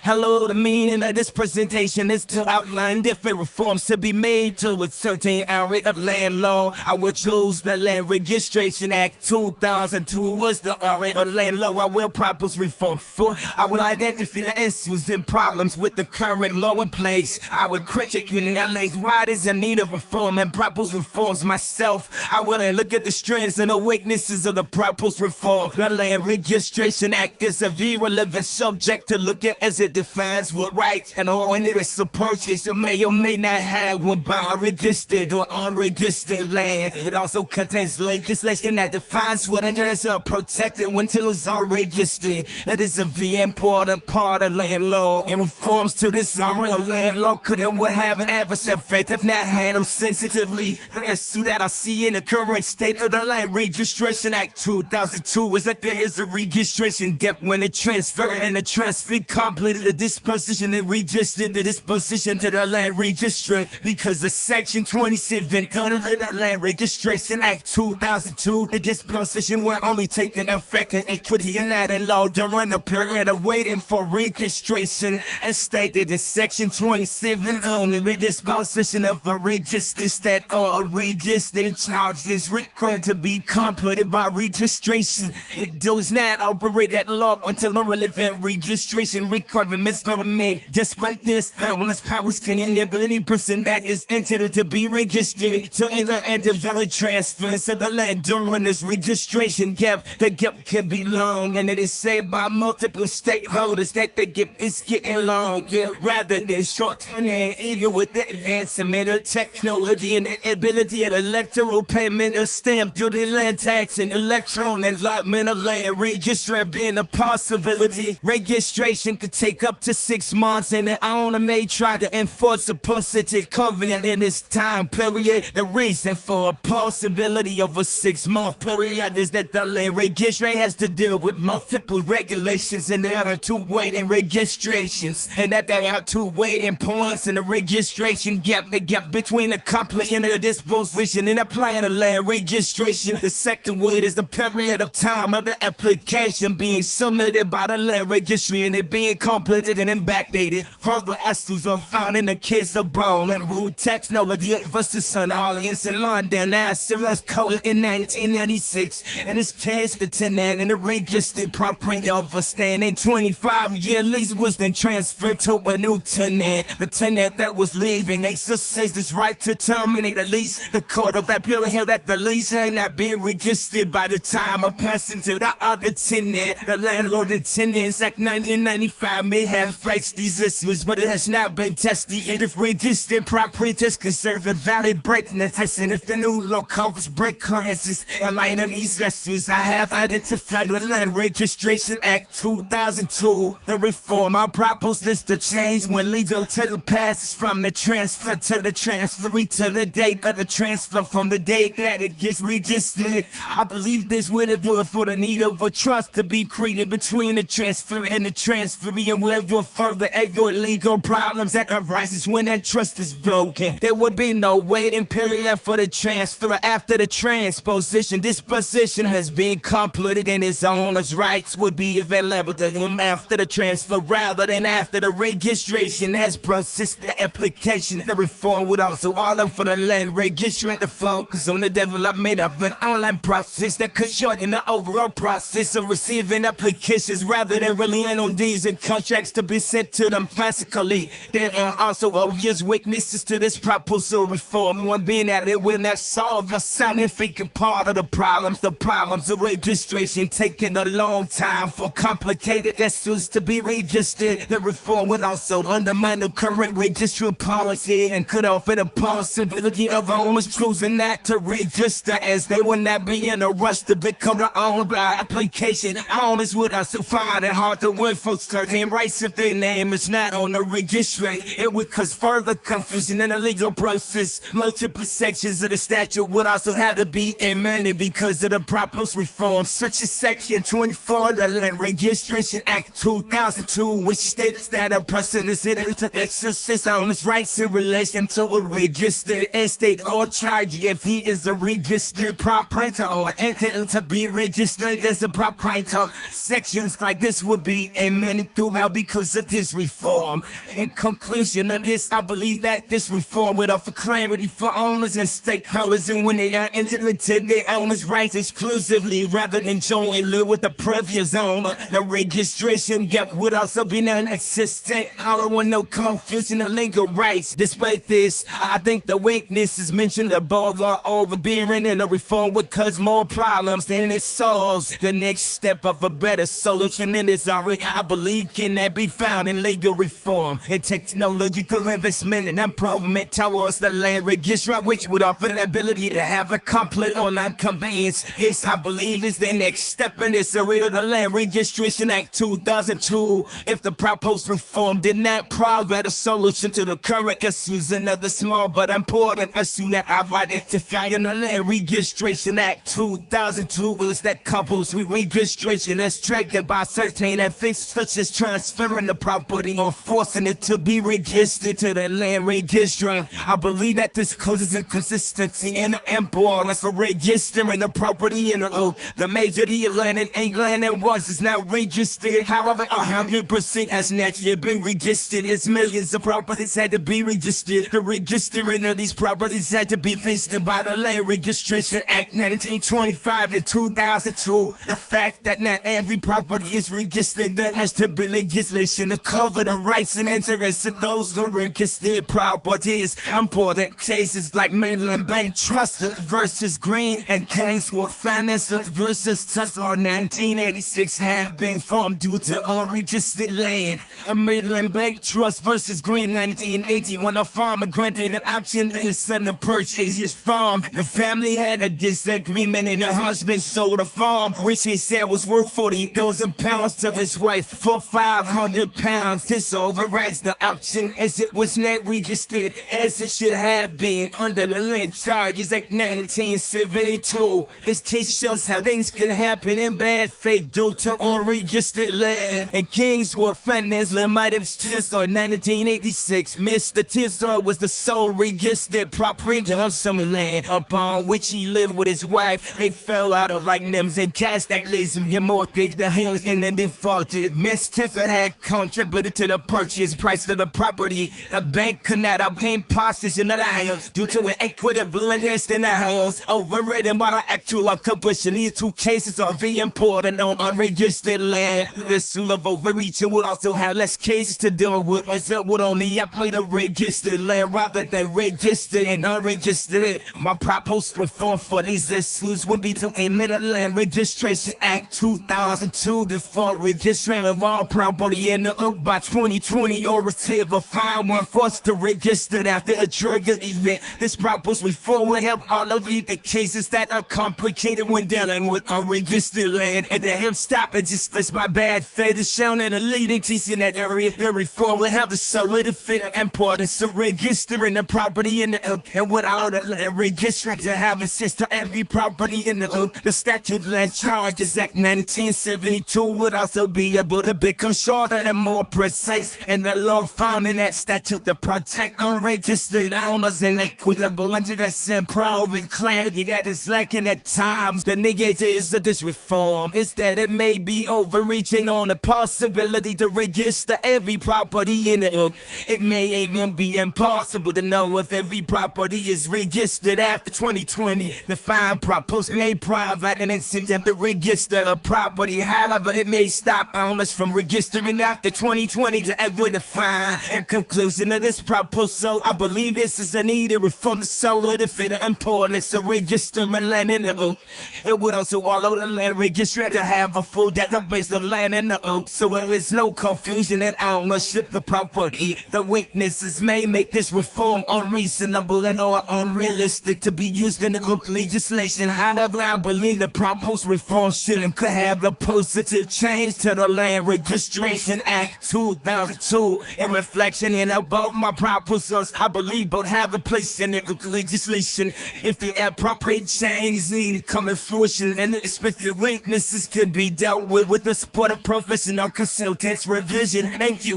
Hello, the meaning of this presentation is to outline different reforms to be made to a certain area of land law. I will choose the Land Registration Act 2002 was the area of land law I will propose reform for. I will identify the issues and problems with the current law in place. I will critically analyze why there's a need of reform and propose reforms myself. I will look at the strengths and the weaknesses of the proposed reform. The Land Registration Act is a very relevant subject to look at as it defines what rights and all interests of purchase you may or may not have when buying registered or unregistered land. It also contains legislation that defines what interests are protected when titles are registered. That is a very important part of land law, and reforms to this area of land law could and would have an adverse effect if not handled sensitively. The issue that I see in the current state of the Land Registration Act 2002 is that there is a registration gap when the transfer and the transfer completed the disposition and registered the disposition to the land registry, because the section 27 under the Land Registration Act 2002, the disposition will only take an effect in equity and not in law during the period of waiting for registration, as stated in section 27 only the disposition of a register that all registered charges required to be completed by registration. It does not operate at law until the relevant registration requirements are made. Despite this, unless powers can enable any person that is entered to be registered to enter and develop transfers of the land during this registration gap. The gap can be long, and it is said by multiple stakeholders that the gap is getting longer rather than short. And even with the advancement of technology and the ability of electoral payment of stamp duty, land tax, and electronic allotment of land registry being a possibility, registration could take up to 6 months, and the owner may try to enforce a positive covenant in this time period. The reason for a possibility of a 6-month period is that the land registry has to deal with multiple regulations, and there are 2 waiting registrations, and that there are 2 waiting points in the registration gap, the gap between the completion of the disposition and applying the land registration. The second wait is the period of time of the application being submitted by the land registry and it being completed and then backdated. Further issues are found in the case of Brown and Root Technology versus Sun Alliance in London, now Serious Code in 1996. In this case, the tenant and the registered property of a standing 25-year lease was then transferred to a new tenant. The tenant that was leaving exercised his right to terminate the lease. The court of appeal held that the lease had not been registered by the time of passing to the other tenant. The Landlord and Tenants Act 1995 may have fixed these issues, but it has not been tested if registered properties can serve a valid breaking test, and if the new law covers break classes. In light of these issues, I have identified the Land Registration Act 2002. The reform I propose is to change when legal title passes from the transfer to the transferee to the date of the transfer from the date that it gets registered. I believe this will do it for the need of a trust to be created between the transfer and the transferee, and will avoid further legal problems that arises when that trust is broken. There would be no waiting period for the transfer after the transposition. Disposition has been completed and its owner's rights would be available to him after the transfer rather than after the registration has processed the application. The reform would also allow for the land registry to focus on the development of an online process that could shorten the overall process of receiving applications rather than relying on deeds and contracts to be sent to them classically. There are also obvious weaknesses to this proposal reform, one being that it will not solve a significant part of the problems of registration taking a long time for complicated issues to be registered. The reform would also undermine the current registry policy and could offer the possibility of owners choosing not to register, as they would not be in a rush to become the owner by application. Owners would also find it hard to enforce certain rights if their name is not on the registry. It would cause further confusion in the legal process. Multiple sections of the statute would also have to be amended because of the proposed reform, such as section 24 of the Land Registration Act 2002, which states that a person is entitled to exercise on his rights in relation to a registered estate or charge if he is a registered proprietor or entitled to be registered as a proprietor. Sections like this would be amended throughout because of this reform. In conclusion of this, I believe that this reform would offer clarity for owners and stakeholders, and when they are entering to their owners' rights exclusively rather than joining live with the previous owner. The registration gap would also be non-existent. I don't want no confusion of legal rights. Despite this, I think the weaknesses mentioned above are overbearing, and the reform would cause more problems than it solves. The next step of a better solution in this area, I believe, cannot be found in legal reform and technological investment and improvement towards the land register, which would offer the ability to have a complete online conveyance. This, I believe, is the next step in this area of the Land Registration Act 2002. If the proposed reform did not provide a solution to the current issues, another small but important issue that I've identified in the Land Registration Act 2002 is that couples with registration is triggered by certain events such as transferring the property or forcing it to be registered to the land registrar. I believe that this causes inconsistency and importance for registering the property in the major deal land in England and once is now registered. However, 100% has not yet been registered, as millions of properties had to be registered. The registering of these properties had to be visited by the Land Registration Act 1925 to 2002. The fact that not every property is registered, there has to be legislation to cover the rights and interests of those who registered properties. Important cases like Midland Bank Trust versus Green and Kingswood Finance versus Tesla 1986 have been formed due to unregistered land. A Midland Bank Trust versus Green 1980, when a farmer granted an option to his son to purchase his farm. The family had a disagreement and the husband sold the farm, which he said was worth 40,000 pounds to his wife for 500 pounds. This overrides the option as it was not registered as it should have been under the Land Charges Act 1972. This case shows how things can happen in bad faith due to unregistered land. And Kingswood Finance Limited Tesla 1986, Mr. Tesla was the sole registered proprietor of some land upon which he lived with his wife. They fell out of like Nemz and cash that leaves him mortgage the house and then defaulted. Miss Tiffany had contributed to the purchase price of the property. The bank could not obtain possession of the house due to an equitable interest in the house overridden by the actual occupation. These two cases are very important on unregistered land. This level of overreach would also have less cases to deal with, as it would only apply to registered land rather than registered and unregistered. My proposed reform for these issues would be to amend the Land Registration Act 2002 to for registering of all property in the oak by 2020 or receive a fine when forced to register after a trigger event. This proposed reform will help all of the cases that are complicated when dealing with unregistered land, and to help stop it just as by bad faith is shown in the leading case in that area. The reform will have the solidify the importance of registering the property in the oak, and without a land registrar to have access to every property in the oak, the statute Land Charges Act 1972 would also be able to become shorter and more precise, and the law found in that statute to protect unregistered owners and equitable interest and improving clarity that is lacking at times. The negatives of this reform is that it may be overreaching on the possibility to register every property in the oak. It may even be impossible to know if every property is registered after 2020. The fine proposed may provide an incentive to register a property. However, it may stop owners from registering after 2020 to avoid the fine. In conclusion of this proposal, I believe this is a needed reform to solidify the importance of registering land in the oak. It would also allow the land registrar to have a full database of land in the oak, so there is no confusion in ownership of the property. The weaknesses may make this reform unreasonable and or unrealistic to be used in the oak legislation. However, I believe the proposed reform should and could have a positive change to the Land Registration Act 2002. In reflection in about my proposals, I believe both have a place in the oak legislation if the appropriate change need to come to fruition, and the expected weaknesses could be dealt with the support of professional consultants revision. Thank you.